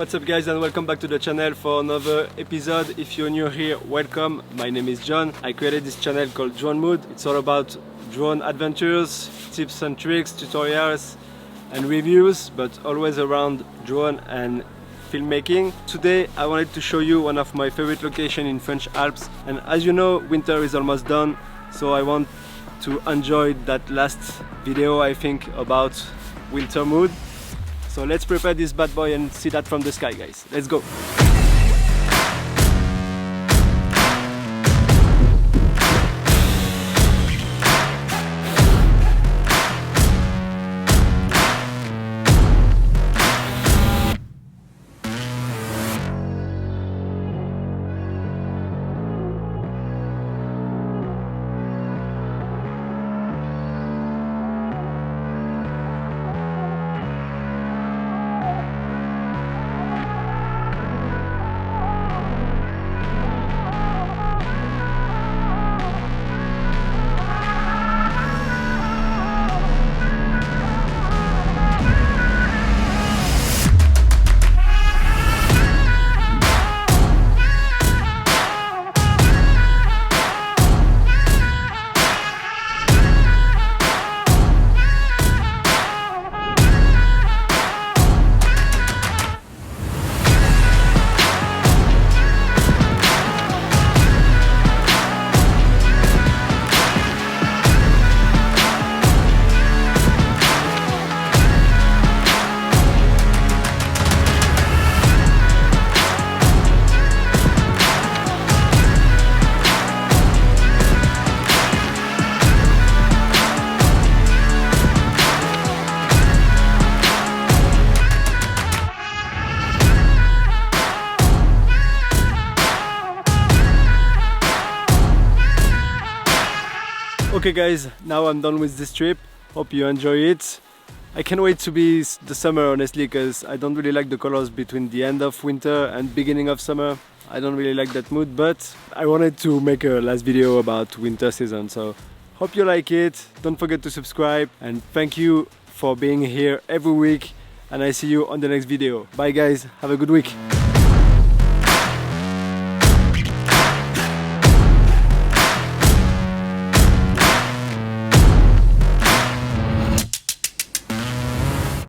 What's up guys, and welcome back to the channel for another episode. If you're new here, welcome. My name is John. I created this channel called Drone Mood. It's all about drone adventures, tips and tricks, tutorials and reviews, but always around drone and filmmaking. Today I wanted to show you one of my favorite locations in French Alps, and as you know, winter is almost done, so I want to enjoy that last video, I think, about winter mood. So let's prepare this bad boy and see that from the sky, guys. Let's go! Okay guys, now I'm done with this trip. Hope you enjoy it. I can't wait to be the summer, honestly, because I don't really like the colors between the end of winter and beginning of summer. I don't really like that mood, but I wanted to make a last video about winter season, so hope you like it. Don't forget to subscribe, and thank you for being here every week, and I see you on the next video. Bye guys, have a good week.